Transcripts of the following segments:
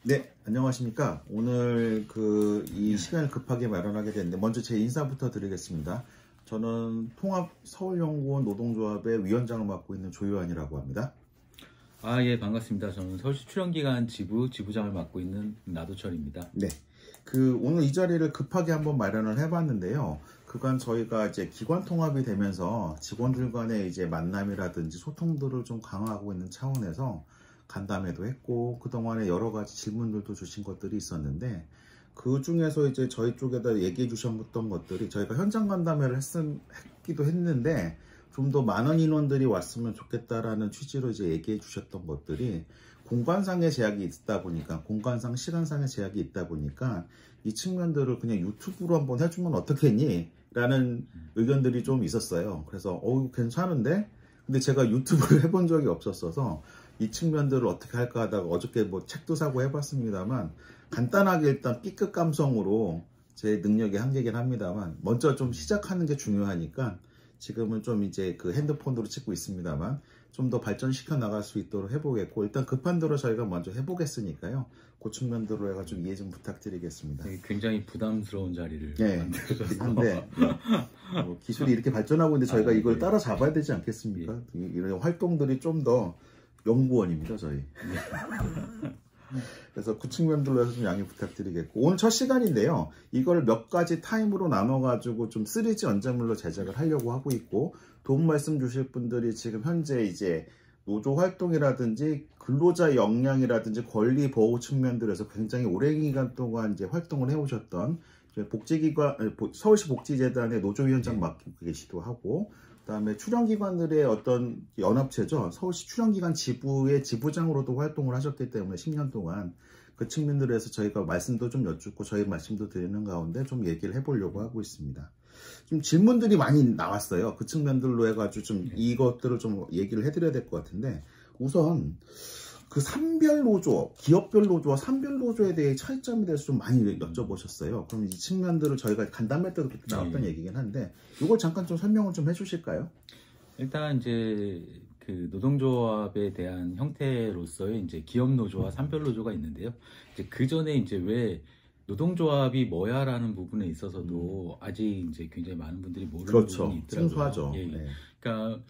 네, 안녕하십니까. 오늘 이 시간을 급하게 마련하게 됐는데, 먼저 제 인사부터 드리겠습니다. 저는 통합서울연구원 노동조합의 위원장을 맡고 있는 조요한이라고 합니다. 예, 반갑습니다. 저는 서울시 출연기관 지부장을 맡고 있는 나도철입니다. 네. 오늘 이 자리를 급하게 한번 마련을 해봤는데요. 그간 저희가 이제 기관 통합이 되면서 직원들 간의 이제 만남이라든지 소통들을 좀 강화하고 있는 차원에서 간담회도 했고, 그동안에 여러 가지 질문들도 주신 것들이 있었는데, 그 중에서 이제 저희 쪽에다 얘기해 주셨던 것들이 저희가 현장 간담회를 했기도 했는데, 좀 더 많은 인원들이 왔으면 좋겠다라는 취지로 이제 얘기해 주셨던 것들이 공간상의 제약이 있다 보니까, 공간상, 시간상의 제약이 있다 보니까 이 측면들을 그냥 유튜브로 한번 해주면 어떻겠니? 라는 의견들이 좀 있었어요. 그래서 괜찮은데? 근데 제가 유튜브를 해본 적이 없었어서 이 측면들을 어떻게 할까 하다가 어저께 뭐 책도 사고 해봤습니다만, 간단하게 일단 B급 감성으로 제 능력의 한계긴 합니다만 먼저 좀 시작하는 게 중요하니까 지금은 좀 이제 그 핸드폰으로 찍고 있습니다만 좀 더 발전시켜 나갈 수 있도록 해보겠고, 일단 급한 대로 저희가 먼저 해보겠으니까요. 그 측면들로 해가지고 이해 좀 부탁드리겠습니다. 굉장히 부담스러운 자리를 만들어서 한데 기술이 이렇게 발전하고 있는데 저희가 이걸 따라잡아야 되지 않겠습니까? 이런 활동들이 좀 더 연구원입니다, 저희. 그래서 그 측면들로 해서 좀 양해 부탁드리겠고, 오늘 첫 시간인데요. 이걸 몇 가지 타임으로 나눠가지고 좀 3G 연재물로 제작을 하려고 하고 있고, 도움 말씀 주실 분들이 지금 현재 이제 노조 활동이라든지 근로자 역량이라든지 권리 보호 측면들에서 굉장히 오랜 기간 동안 이제 활동을 해오셨던 복지기관, 서울시 복지재단의 노조위원장 맡고 계시기도 하고, 그다음에 출연기관들의 어떤 연합체죠. 서울시 출연기관 지부의 지부장으로도 활동을 하셨기 때문에 10년 동안 그 측면들에서 저희가 말씀도 좀 여쭙고 저희 말씀도 드리는 가운데 좀 얘기를 해보려고 하고 있습니다. 좀 질문들이 많이 나왔어요. 그 측면들로 해가지고 좀 이것들을 좀 얘기를 해드려야 될 것 같은데, 우선 그 산별 노조, 기업별 노조와 산별 노조에 대해 차이점에 대해서 좀 많이 여쭤보셨어요. 그럼 이 측면들을 저희가 간담회 때도 나왔던 얘기긴 한데, 이걸 잠깐 좀 설명을 좀 해주실까요? 일단 이제 그 노동조합에 대한 형태로서의 이제 기업 노조와 산별 노조가 있는데요. 이제 그 전에 이제 왜 노동조합이 뭐야라는 부분에 있어서도 아직 이제 굉장히 많은 분들이 모르는 부분이 있더라고요. 생소하죠. 그러니까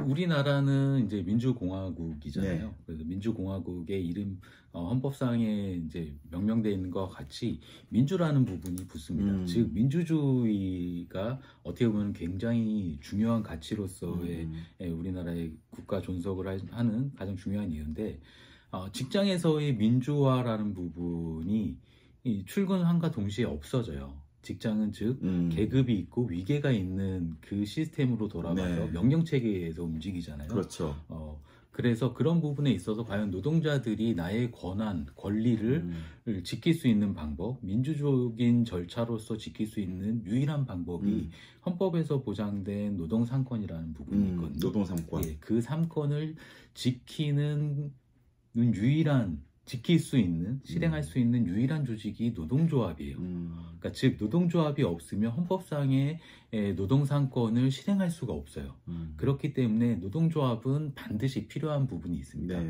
우리나라는 이제 민주공화국이잖아요. 그래서 민주공화국의 이름 헌법상에 이제 명명되어 있는 것과 같이 민주라는 부분이 붙습니다. 즉 민주주의가 어떻게 보면 굉장히 중요한 가치로서의 우리나라의 국가 존속을 하는 가장 중요한 이유인데, 직장에서의 민주화라는 부분이 출근함과 동시에 없어져요. 직장은 즉 계급이 있고 위계가 있는 그 시스템으로 돌아가서 명령 체계에서 움직이잖아요. 그렇죠. 그래서 그런 부분에 있어서 과연 노동자들이 나의 권한, 권리를 지킬 수 있는 방법, 민주적인 절차로서 지킬 수 있는 유일한 방법이 헌법에서 보장된 노동삼권이라는 부분이 있거든요. 노동삼권. 그 삼권을 지키는 지킬 수 있는, 실행할 수 있는 유일한 조직이 노동조합이에요. 그러니까 즉 노동조합이 없으면 헌법상의 노동상권을 실행할 수가 없어요. 그렇기 때문에 노동조합은 반드시 필요한 부분이 있습니다.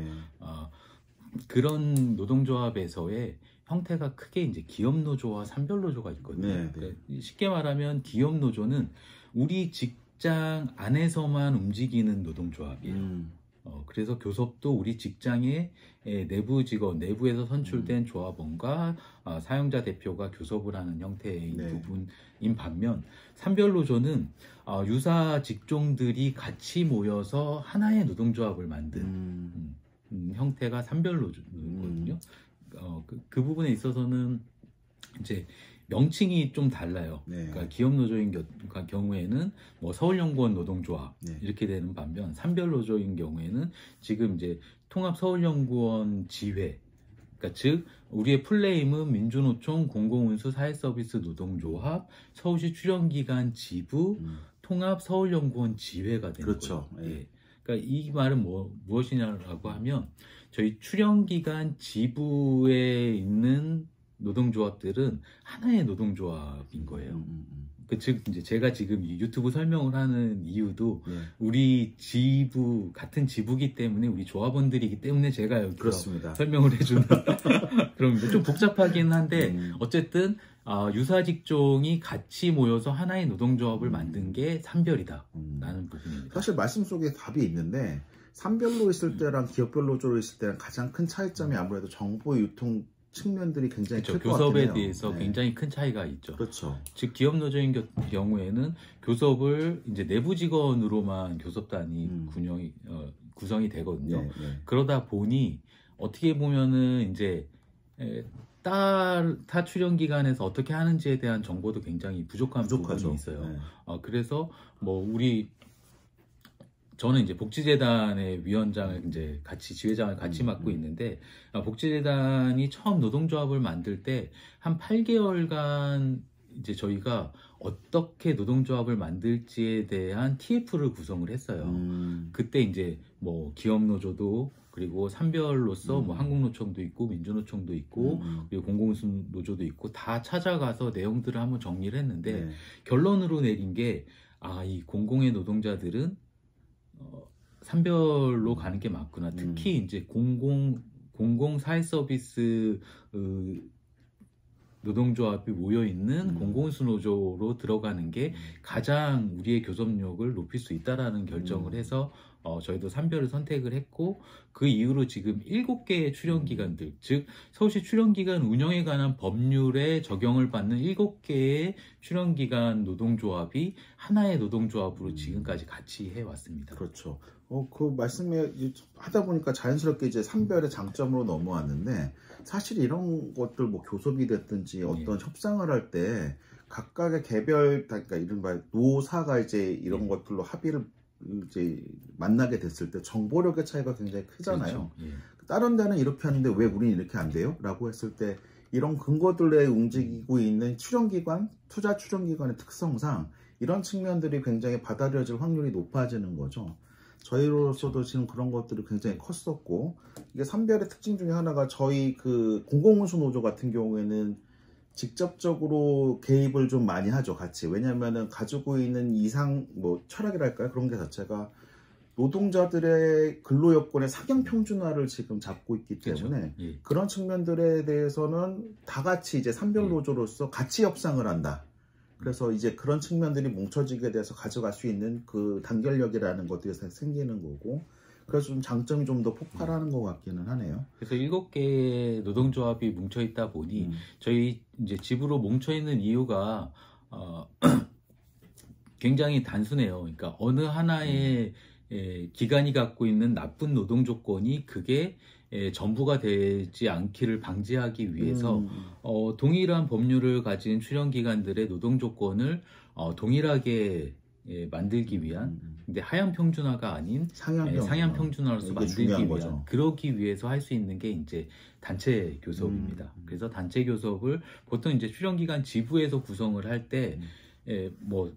그런 노동조합에서의 형태가 크게 이제 기업노조와 산별노조가 있거든요. 그러니까 쉽게 말하면 기업노조는 우리 직장 안에서만 움직이는 노동조합이에요. 그래서 교섭도 우리 직장의 내부 직원, 내부에서 선출된 조합원과 사용자 대표가 교섭을 하는 형태의 부분인 반면, 산별노조는 유사 직종들이 같이 모여서 하나의 노동조합을 만든 형태가 산별노조거든요. 그 부분에 있어서는 이제 명칭이 좀 달라요. 그러니까 기업노조인 경우에는 뭐 서울연구원 노동조합 이렇게 되는 반면, 산별노조인 경우에는 지금 이제 통합서울연구원 지회, 그러니까 즉 우리의 풀네임은 민주노총 공공운수 사회서비스 노동조합 서울시 출연기관 지부 통합서울연구원 지회가 되는 거죠. 그러니까 이 말은 무엇이냐라고 하면, 저희 출연기관 지부에 있는 노동조합들은 하나의 노동조합인 거예요. 즉 이제 제가 지금 이 유튜브 설명을 하는 이유도 네. 우리 지부 같은 지부기 때문에 우리 조합원들이기 때문에 제가 여기서 그렇습니다. 설명을 해주는 그럼 좀 복잡하긴 한데 어쨌든 유사 직종이 같이 모여서 하나의 노동조합을 만든 게 산별이다라는 부분입니다. 사실 말씀 속에 답이 있는데 산별로 있을 때랑 기업별로 있을 때랑 가장 큰 차이점이 아무래도 정보 유통 측면들이 굉장히 클 것 같아요. 교섭에 대해서 네. 굉장히 큰 차이가 있죠. 그렇죠. 즉 기업 노조인 경우에는 교섭을 이제 내부 직원으로만 교섭단이 구성이 되거든요. 네, 네. 그러다 보니 어떻게 보면은 이제 타 출연 기관에서 어떻게 하는지에 대한 정보도 굉장히 부족한 부분이 있어요. 네. 그래서 뭐 저는 이제 복지재단의 위원장을 이제 지회장을 같이 맡고 있는데, 복지재단이 처음 노동조합을 만들 때 한 8개월간 이제 저희가 어떻게 노동조합을 만들지에 대한 TF를 구성을 했어요. 그때 이제 뭐 기업노조도 그리고 산별로서 뭐 한국노총도 있고 민주노총도 있고 그리고 공공노조도 있고 다 찾아가서 내용들을 한번 정리를 했는데 네. 결론으로 내린 게 이 공공의 노동자들은 산별로 가는 게 맞구나. 특히 이제 공공 사회 서비스 노동조합이 모여 있는 공공운수 노조로 들어가는 게 가장 우리의 교섭력을 높일 수 있다라는 결정을 해서 저희도 산별을 선택을 했고, 그 이후로 지금 7개의 출연기관들, 즉 서울시 출연기관 운영에 관한 법률에 적용을 받는 7개의 출연기관 노동조합이 하나의 노동조합으로 지금까지 같이 해왔습니다. 그렇죠. 그 말씀에 하다 보니까 자연스럽게 이제 산별의 장점으로 넘어왔는데, 사실 이런 것들 뭐 교섭이 됐든지 어떤 협상을 할 때 각각의 개별, 그러니까 이른바 노사가 이제 이런 것들로 합의를 이제 만나게 됐을 때 정보력의 차이가 굉장히 크잖아요. 그렇죠. 다른 데는 이렇게 하는데 왜 우리는 이렇게 안 돼요? 라고 했을 때 이런 근거들에 움직이고 있는 출연기관, 투자 출연기관의 특성상 이런 측면들이 굉장히 받아들여질 확률이 높아지는 거죠. 저희로서도 지금 그런 것들이 굉장히 컸었고, 이게 산별의 특징 중에 하나가 저희 그 공공운수 노조 같은 경우에는 직접적으로 개입을 좀 많이 하죠, 같이. 왜냐면은 가지고 있는 이상 뭐 철학이랄까요? 그런 게 자체가 노동자들의 근로여건의 상향 평준화를 지금 잡고 있기 때문에 그렇죠. 그런 측면들에 대해서는 다 같이 이제 산별 노조로서 같이 협상을 한다. 그래서 이제 그런 측면들이 뭉쳐지게 돼서 가져갈 수 있는 그 단결력이라는 것들이 생기는 거고, 그래서 좀 장점이 좀 더 폭발하는 것 같기는 하네요. 그래서 7개의 노동조합이 뭉쳐있다 보니 저희 이제 집으로 뭉쳐있는 이유가 굉장히 단순해요. 그러니까 어느 하나의 기관이 갖고 있는 나쁜 노동 조건이 그게 전부가 되지 않기를 방지하기 위해서 동일한 법률을 가진 출연기관들의 노동 조건을 동일하게 만들기 위한, 근데 하향 평준화가 아닌 상향 평준화로서 만들기 위한 거죠. 그러기 위해서 할 수 있는 게 이제 단체 교섭입니다. 그래서 단체 교섭을 보통 이제 출연기관 지부에서 구성을 할 때 뭐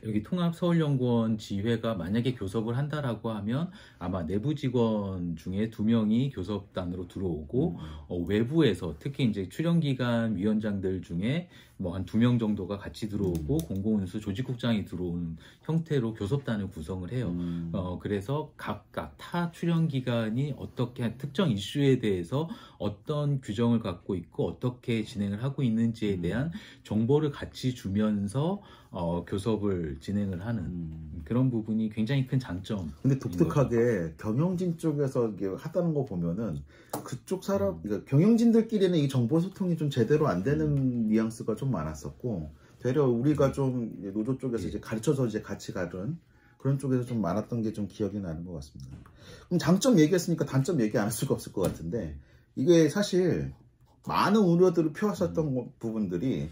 여기 통합서울연구원 지회가 만약에 교섭을 한다라고 하면 아마 내부 직원 중에 2명이 교섭단으로 들어오고 외부에서 특히 이제 출연기관 위원장들 중에 뭐 한 2명 정도가 같이 들어오고 공공운수 조직국장이 들어오는 형태로 교섭단을 구성을 해요. 그래서 각각 타 출연기관이 어떻게 특정 이슈에 대해서 어떤 규정을 갖고 있고 어떻게 진행을 하고 있는지에 대한 정보를 같이 주면서 교섭을 진행을 하는 그런 부분이 굉장히 큰 장점. 근데 독특하게 경영진 쪽에서 이게 하다는 거 보면은 그쪽 사람, 그러니까 경영진들끼리는 이 정보 소통이 좀 제대로 안 되는 뉘앙스가 좀 많았었고, 되려 우리가 좀 노조 쪽에서 이제 가르쳐서 이제 같이 가는 그런 쪽에서 좀 많았던 게 좀 기억이 나는 것 같습니다. 그럼 장점 얘기했으니까 단점 얘기 안 할 수가 없을 것 같은데, 이게 사실 많은 우려들을 펴왔었던 부분들이,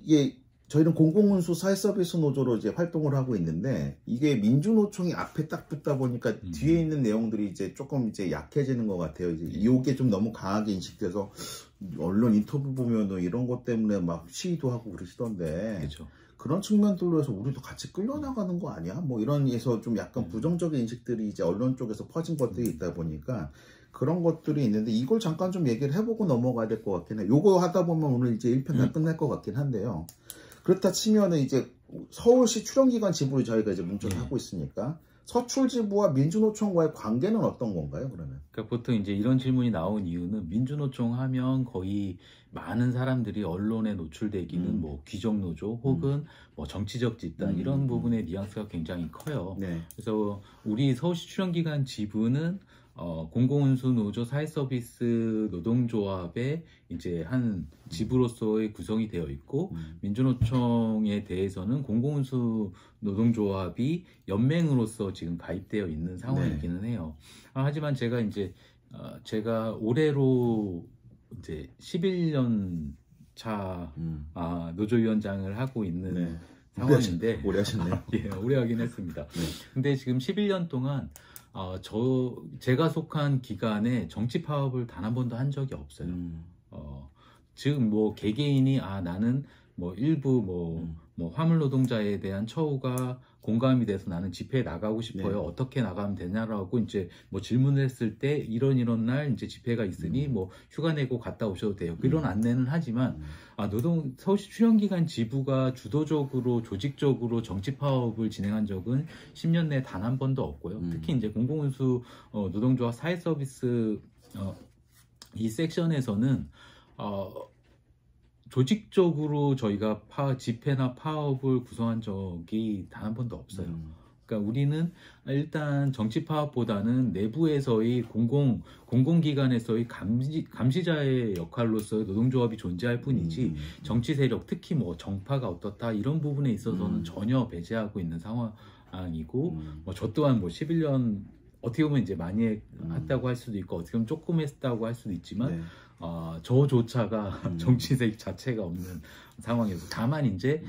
이게 저희는 공공운수 사회서비스 노조로 이제 활동을 하고 있는데, 이게 민주노총이 앞에 딱 붙다 보니까 뒤에 있는 내용들이 이제 조금 이제 약해지는 것 같아요. 이제 이게 좀 너무 강하게 인식돼서 언론 인터뷰 보면은 이런 것 때문에 막 시위도 하고 그러시던데, 그렇죠. 그런 측면들로 해서 우리도 같이 끌려나가는 거 아니야? 뭐 이런 에서 좀 약간 부정적인 인식들이 이제 언론 쪽에서 퍼진 것들이 있다 보니까 그런 것들이 있는데, 이걸 잠깐 좀 얘기를 해보고 넘어가야 될 것 같긴 해요. 요거 하다 보면 오늘 이제 1편 다 끝날 것 같긴 한데요. 그렇다 치면은 이제 서울시 출연기관 지부를 저희가 이제 뭉쳐서 하고 있으니까 서출지부와 민주노총과의 관계는 어떤 건가요, 그러면? 그러니까 보통 이제 이런 질문이 나온 이유는 민주노총 하면 거의 많은 사람들이 언론에 노출되기는 뭐 귀족노조 혹은 뭐 정치적 집단 이런 부분의 뉘앙스가 굉장히 커요. 네. 그래서 우리 서울시 출연기관 지부는 공공운수노조 사회서비스 노동조합의 이제 한 지부로서의 구성이 되어 있고 민주노총에 대해서는 공공운수 노동조합이 연맹으로서 지금 가입되어 있는 상황이기는 해요. 하지만 제가 이제 제가 올해로 이제 11년 차 노조위원장을 하고 있는 상황인데 오래 하셨네요. 예, 오래 하긴 했습니다. 근데 지금 11년 동안 제가 속한 기간에 정치 파업을 단 한 번도 한 적이 없어요. 지금 뭐 개개인이 나는 뭐 일부 뭐 화물 노동자에 대한 처우가 공감이 돼서 나는 집회에 나가고 싶어요. 어떻게 나가면 되냐라고 이제 뭐 질문을 했을 때 이런 날 이제 집회가 있으니 뭐 휴가 내고 갔다 오셔도 돼요. 이런 안내는 하지만 서울시 출연기관 지부가 주도적으로 조직적으로 정치 파업을 진행한 적은 10년 내에 단 한 번도 없고요. 특히 이제 공공운수 노동조합 사회서비스 이 섹션에서는 조직적으로 저희가 집회나 파업을 구성한 적이 단 한 번도 없어요. 그러니까 우리는 일단 정치 파업보다는 내부에서의 공공기관에서의 감시자의 역할로서의 노동조합이 존재할 뿐이지 정치 세력, 특히 뭐 정파가 어떻다 이런 부분에 있어서는 전혀 배제하고 있는 상황이고 뭐 저 또한 뭐 11년 어떻게 보면 이제 많이 했다고 할 수도 있고 어떻게 보면 조금 했다고 할 수도 있지만 저조차가 정치색 자체가 없는 상황에서 다만 이제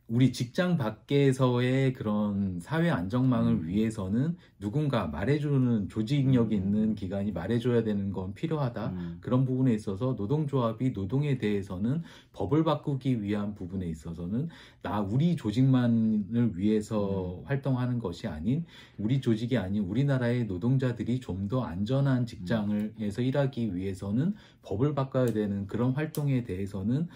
우리 직장 밖에서의 그런 사회 안정망을 위해서는 누군가 말해주는 조직력이 있는 기관이 말해줘야 되는 건 필요하다. 그런 부분에 있어서 노동조합이 노동에 대해서는 법을 바꾸기 위한 부분에 있어서는 우리 조직만을 위해서 활동하는 것이 아닌 우리 조직이 아닌 우리나라의 노동자들이 좀 더 안전한 직장에서 일하기 위해서는 법을 바꿔야 되는 그런 활동에 대해서는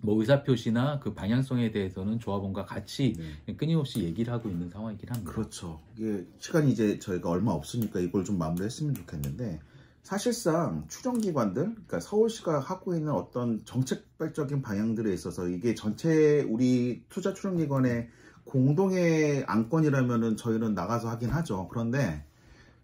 뭐 의사표시나 그 방향성에 대해서는 조합원과 같이 끊임없이 얘기를 하고 있는 상황이긴 합니다. 그렇죠. 이게 시간이 이제 저희가 얼마 없으니까 이걸 좀 마무리했으면 좋겠는데 사실상 추정기관들, 그러니까 서울시가 하고 있는 어떤 정책적인 방향들에 있어서 이게 전체 우리 투자 추정기관의 공동의 안건이라면은 저희는 나가서 하긴 하죠. 그런데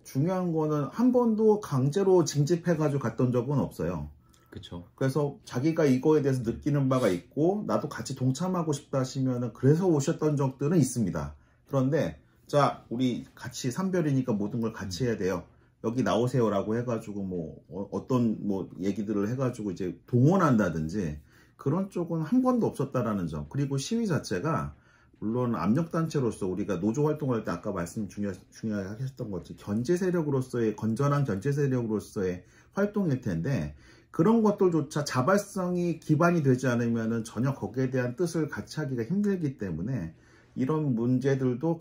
중요한 거는 한 번도 강제로 징집해가지고 갔던 적은 없어요. 그렇죠. 그래서 자기가 이거에 대해서 느끼는 바가 있고 나도 같이 동참하고 싶다 하시면은 그래서 오셨던 적들은 있습니다. 그런데 자 우리 같이 산별이니까 모든 걸 같이 해야 돼요. 여기 나오세요라고 해가지고 뭐 어떤 뭐 얘기들을 해가지고 이제 동원한다든지 그런 쪽은 한 번도 없었다라는 점. 그리고 시위 자체가 물론 압력단체로서 우리가 노조 활동할 때 아까 말씀 중요하게 하셨던 것처럼 견제 세력으로서의 건전한 견제 세력으로서의 활동일 텐데 그런 것들조차 자발성이 기반이 되지 않으면 전혀 거기에 대한 뜻을 같이 하기가 힘들기 때문에 이런 문제들도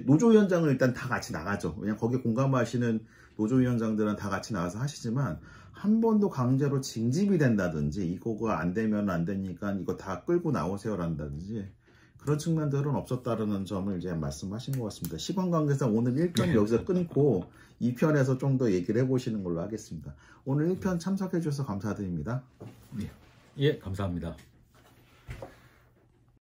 노조위원장은 일단 다 같이 나가죠. 왜냐면 거기에 공감하시는 노조위원장들은 다 같이 나가서 하시지만 한 번도 강제로 징집이 된다든지 이거가 안 되면 안 되니까 이거 다 끌고 나오세요란다든지 그런 측면들은 없었다는 점을 이제 말씀하신 것 같습니다. 시간 관계상 오늘 1편 여기서 끊고 2편에서 좀 더 얘기를 해보시는 걸로 하겠습니다. 오늘 1편 참석해 주셔서 감사드립니다. 예, 감사합니다.